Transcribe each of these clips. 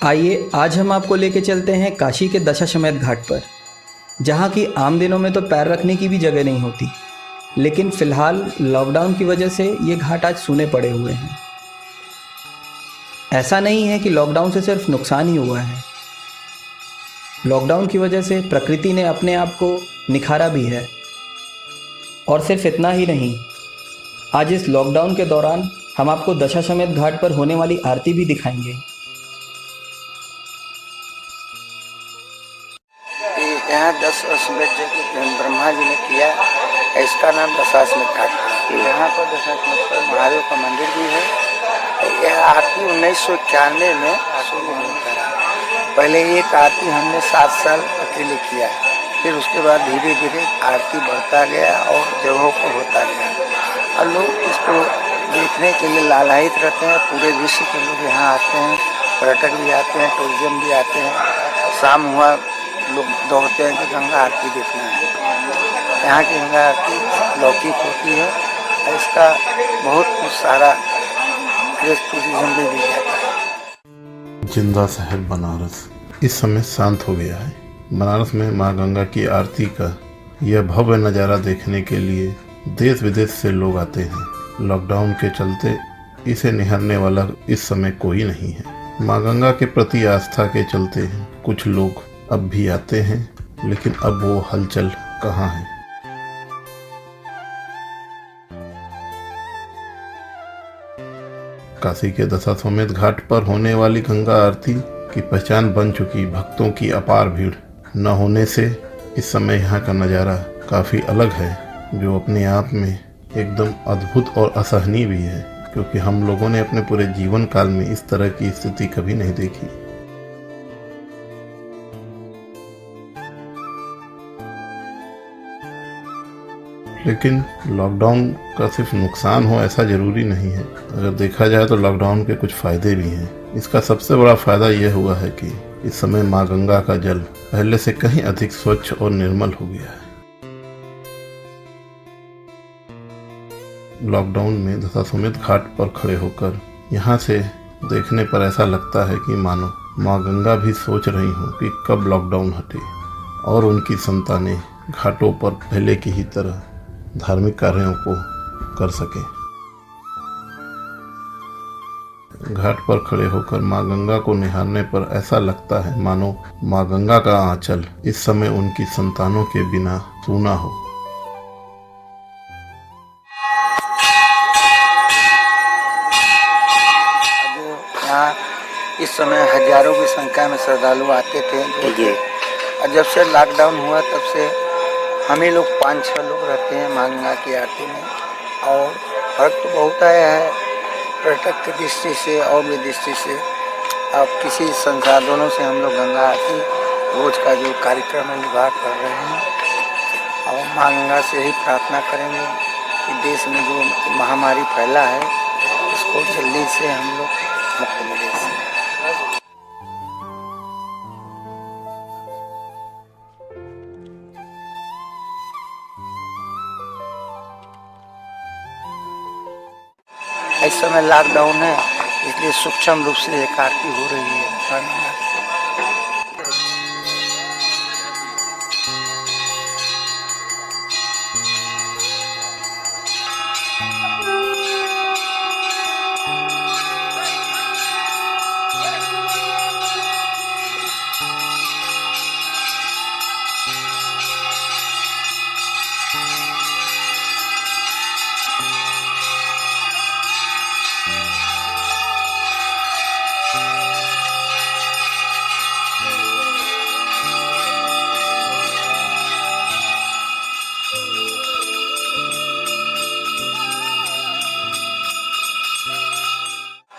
आइए आज हम आपको लेके चलते हैं काशी के दशाश्वमेध घाट पर, जहाँ की आम दिनों में तो पैर रखने की भी जगह नहीं होती। लेकिन फ़िलहाल लॉकडाउन की वजह से ये घाट आज सूने पड़े हुए हैं। ऐसा नहीं है कि लॉकडाउन से सिर्फ नुकसान ही हुआ है, लॉकडाउन की वजह से प्रकृति ने अपने आप को निखारा भी है। और सिर्फ इतना ही नहीं, आज इस लॉकडाउन के दौरान हम आपको दशाश्वमेध घाट पर होने वाली आरती भी दिखाएंगे। यहाँ 10 अश्वमेध जो कि ब्रह्मा जी ने किया, इसका नाम दशाश्वमेध घाट है। यहाँ पर दशाश्वमेध महादेव का मंदिर भी है। यह आरती 1991 में शुरू करा। पहले एक आरती हमने 7 साल अकेले किया, फिर उसके बाद धीरे धीरे आरती बढ़ता गया और जगहों पर होता गया। और लोग इसको देखने के लिए लालायित रहते हैं। पूरे विश्व के लोग यहाँ आते हैं, पर्यटक भी आते हैं, टूरिज्म भी आते हैं। शाम हुआ लोग दौड़ते हैं कि गंगा आरती देखना है। यहाँ की गंगा आरती लौकिक होती है और इसका बहुत सारा टूरिज्म भी जाता है। जिंदा शहर बनारस इस समय शांत हो गया है। बनारस में माँ गंगा की आरती का यह भव्य नज़ारा देखने के लिए देश विदेश से लोग आते हैं। लॉकडाउन के चलते इसे निहारने वाला इस समय कोई नहीं है। माँ गंगा के प्रति आस्था के चलते कुछ लोग अब भी आते हैं, लेकिन अब वो हलचल कहाँ है। काशी के दशाश्वमेध घाट पर होने वाली गंगा आरती की पहचान बन चुकी भक्तों की अपार भीड़ न होने से इस समय यहाँ का नज़ारा काफ़ी अलग है, जो अपने आप में एकदम अद्भुत और असहनीय भी है, क्योंकि हम लोगों ने अपने पूरे जीवन काल में इस तरह की स्थिति कभी नहीं देखी। लेकिन लॉकडाउन का सिर्फ नुकसान हो ऐसा ज़रूरी नहीं है। अगर देखा जाए तो लॉकडाउन के कुछ फ़ायदे भी हैं। इसका सबसे बड़ा फ़ायदा यह हुआ है कि इस समय माँ गंगा का जल पहले से कहीं अधिक स्वच्छ और निर्मल हो गया है। लॉकडाउन में दशाश्वमेध घाट पर खड़े होकर यहाँ से देखने पर ऐसा लगता है कि मानो माँ गंगा भी सोच रही हूँ कि कब लॉकडाउन हटे और उनकी संतानें घाटों पर पहले की ही तरह धार्मिक कार्यों को कर सके। घाट पर खड़े होकर माँ गंगा को निहारने पर ऐसा लगता है मानो माँ गंगा का आंचल इस समय उनकी संतानों के बिना सूना हो। यहाँ इस समय हजारों की संख्या में श्रद्धालु आते थे। और जब से लॉकडाउन हुआ तब से हम ही लोग 5-6 लोग रहते हैं माँ गंगा की आरती में। और फर्क तो बहुत आया है पर्यटक की दृष्टि से और भी दृष्टि से। अब किसी संसाधनों से हम लोग गंगा आरती रोज का जो कार्यक्रम है निभा कर रहे हैं। और माँ गंगा से ही प्रार्थना करेंगे कि देश में जो महामारी फैला है इसको जल्दी से हम लोग मुक्त मिले। इस समय लॉकडाउन है, इसलिए सूक्ष्म रूप से एक आरती हो रही है।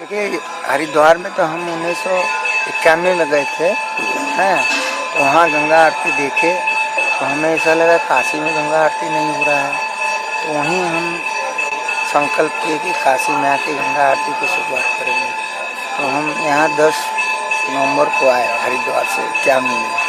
देखिए, हरिद्वार में तो हम 1991 में गए थे, हैं, तो वहाँ गंगा आरती देखे तो हमें ऐसा लगा काशी में गंगा आरती नहीं हो रहा है। तो वहीं हम संकल्प किए कि काशी में आके गंगा आरती की शुरुआत करेंगे। तो हम यहाँ 10 नवंबर को आए हरिद्वार से 91 में,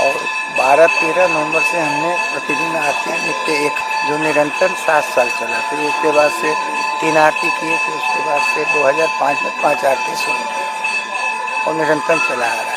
और 12-13 नवंबर से हमने प्रतिदिन आरती नित्य एक जो निरंतर 7 साल चला। फिर उसके बाद से 3 आरती किए, फिर उसके बाद से 2005 में 5 आरती शुरू की। और निरंतर चला आ रहा है।